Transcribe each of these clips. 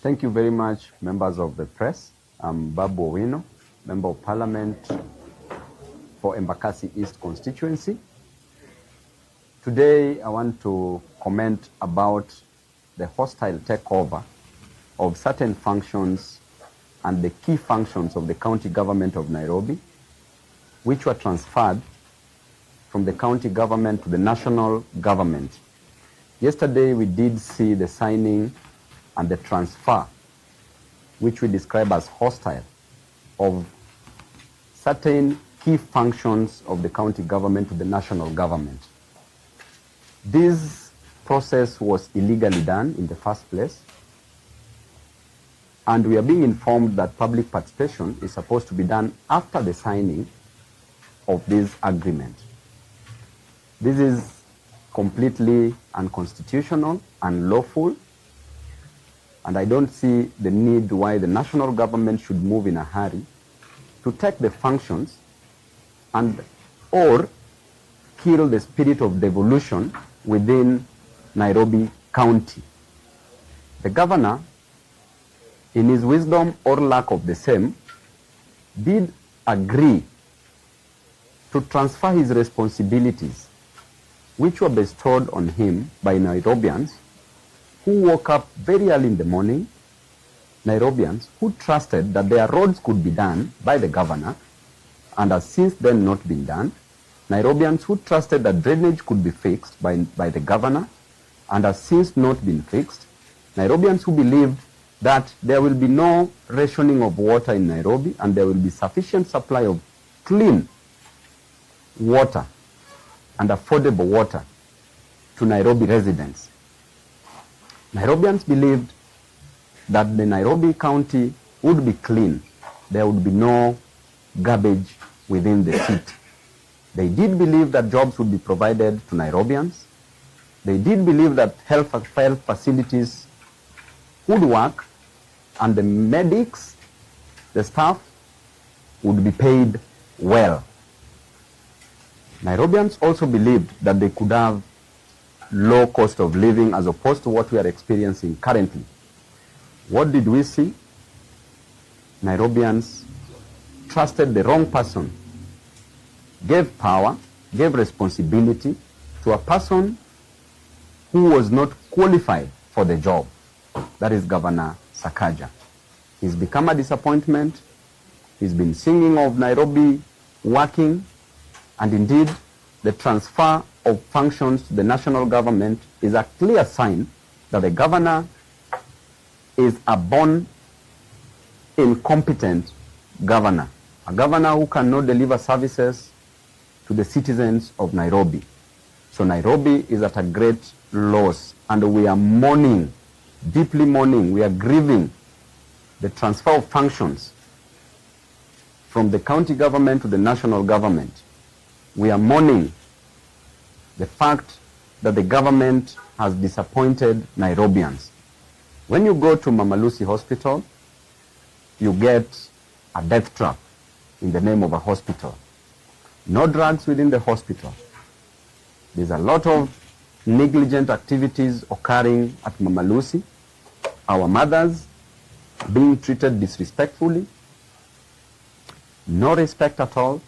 Thank you very much, members of the press. I'm Babu Owino, Member of Parliament for Embakasi East constituency. Today, I want to comment about the hostile takeover of certain functions and the key functions of the county government of Nairobi, which were transferred from the county government to the national government. Yesterday, we did see the signing and the transfer, which we describe as hostile, of certain key functions of the county government to the national government. This process was illegally done in the first place, and we are being informed that public participation is supposed to be done after the signing of this agreement. This is completely unconstitutional, unlawful, and I don't see the need why the national government should move in a hurry to take the functions and or kill the spirit of devolution within Nairobi County. The governor, in his wisdom or lack of the same, did agree to transfer his responsibilities, which were bestowed on him by Nairobians who woke up very early in the morning, Nairobians who trusted that their roads could be done by the governor and has since then not been done, Nairobians who trusted that drainage could be fixed by the governor and has since not been fixed, Nairobians who believed that there will be no rationing of water in Nairobi and there will be sufficient supply of clean water and affordable water to Nairobi residents. Nairobians believed that the Nairobi County would be clean. There would be no garbage within the city. They did believe that jobs would be provided to Nairobians. They did believe that health facilities would work and the medics, the staff, would be paid well. Nairobians also believed that they could have low cost of living as opposed to what we are experiencing currently. What did we see? Nairobians trusted the wrong person, gave power, gave responsibility to a person who was not qualified for the job. That is Governor Sakaja. He's become a disappointment. He's been singing of Nairobi working, and indeed the transfer of functions to the national government is a clear sign that the governor is a born incompetent governor, a governor who cannot deliver services to the citizens of Nairobi. So Nairobi is at a great loss, and we are mourning, deeply mourning, we are grieving the transfer of functions from the county government to the national government. We are mourning the fact that the government has disappointed Nairobians. When you go to Mama Lucy Hospital, you get a death trap in the name of a hospital. No drugs within the hospital. There's a lot of negligent activities occurring at Mama Lucy. Our mothers being treated disrespectfully. No respect at all.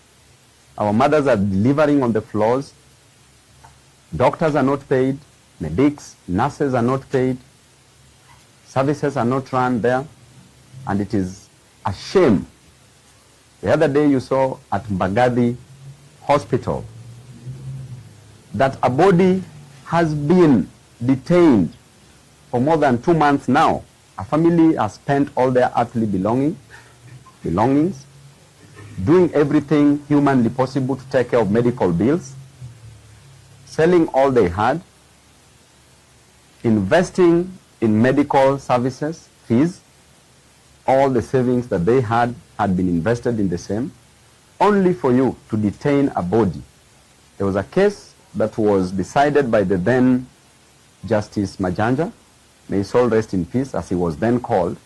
Our mothers are delivering on the floors. Doctors are not paid. Medics, nurses are not paid. Services are not run there. And it is a shame. The other day you saw at Mbagathi Hospital that a body has been detained for more than 2 months now. A family has spent all their earthly belongings, doing everything humanly possible to take care of medical bills, selling all they had, investing in medical services, fees, all the savings that they had been invested in the same, only for you to detain a body. There was a case that was decided by the then Justice Majanja, may his soul rest in peace, as he was then called.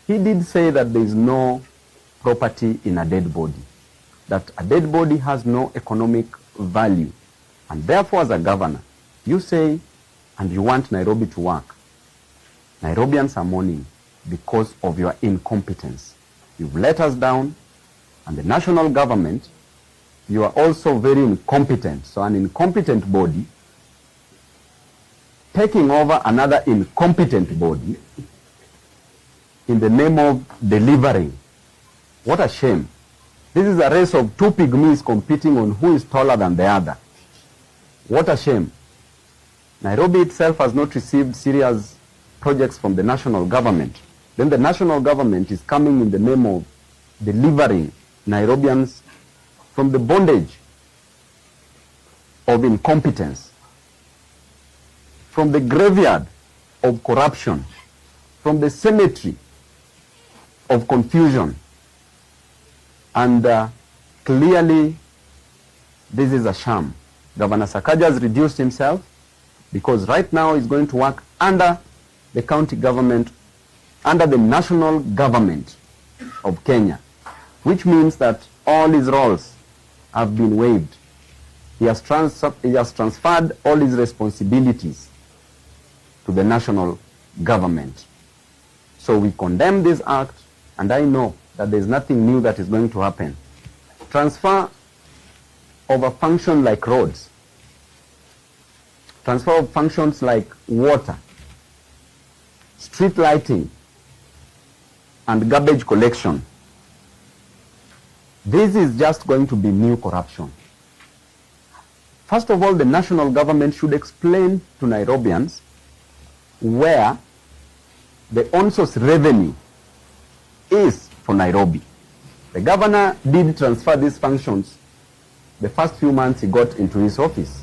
He did say that there is no property in a dead body, that a dead body has no economic value. And therefore, as a governor, you say, and you want Nairobi to work. Nairobians are mourning. because of your incompetence. You've let us down, and the national government, you are also very incompetent. So an incompetent body taking over another incompetent body in the name of delivering. What a shame. This is a race of two pygmies competing on who is taller than the other. What a shame. Nairobi itself has not received serious projects from the national government. Then the national government is coming in the name of delivering Nairobians from the bondage of incompetence, from the graveyard of corruption, from the cemetery of confusion. And clearly, this is a sham. Governor Sakaja has reduced himself because right now he's going to work under the county government, under the national government of Kenya, which means that all his roles have been waived. He has transferred all his responsibilities to the national government. So we condemn this act, and I know that there's nothing new that is going to happen. Transfer of a function like roads, transfer of functions like water, street lighting, and garbage collection. This is just going to be new corruption. First of all, the national government should explain to Nairobians where the on-source revenue is for Nairobi. The governor did transfer these functions the first few months he got into his office,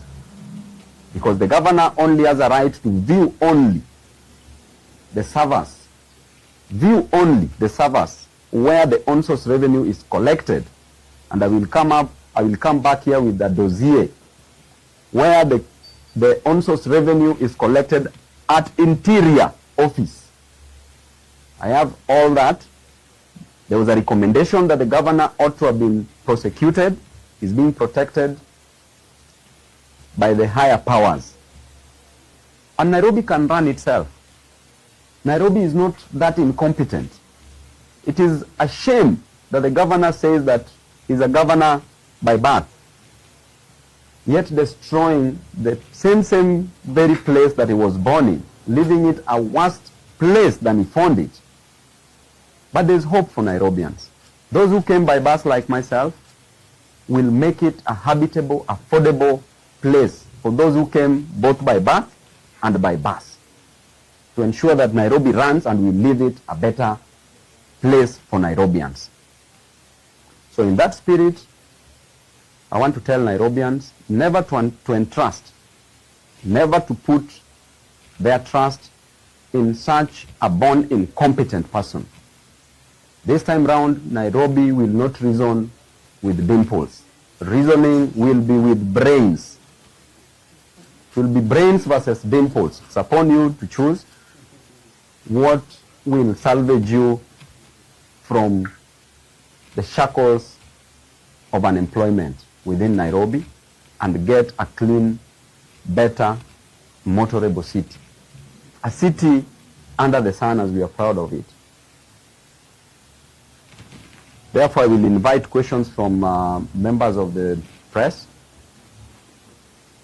because the governor only has a right to view only the servers, where the on-source revenue is collected. And I will come back here with the dossier where the on-source revenue is collected at Interior Office. I have all that. There was a recommendation that the governor ought to have been prosecuted. He's being protected by the higher powers. And Nairobi can run itself. Nairobi is not that incompetent. It is a shame that the governor says that he's a governor by birth, yet destroying the same very place that he was born in, leaving it a worse place than he found it. But there's hope for Nairobians. Those who came by bus like myself will make it a habitable, affordable place for those who came both by birth and by bus, to ensure that Nairobi runs and we leave it a better place for Nairobians. So in that spirit, I want to tell Nairobians never to entrust, never to put their trust in such a born incompetent person. This time round, Nairobi will not reason with dimples. Reasoning will be with brains. It will be brains versus dimples. It's upon you to choose what will salvage you from the shackles of unemployment within Nairobi and get a clean, better, motorable city. A city under the sun, as we are proud of it. Therefore, I will invite questions from members of the press.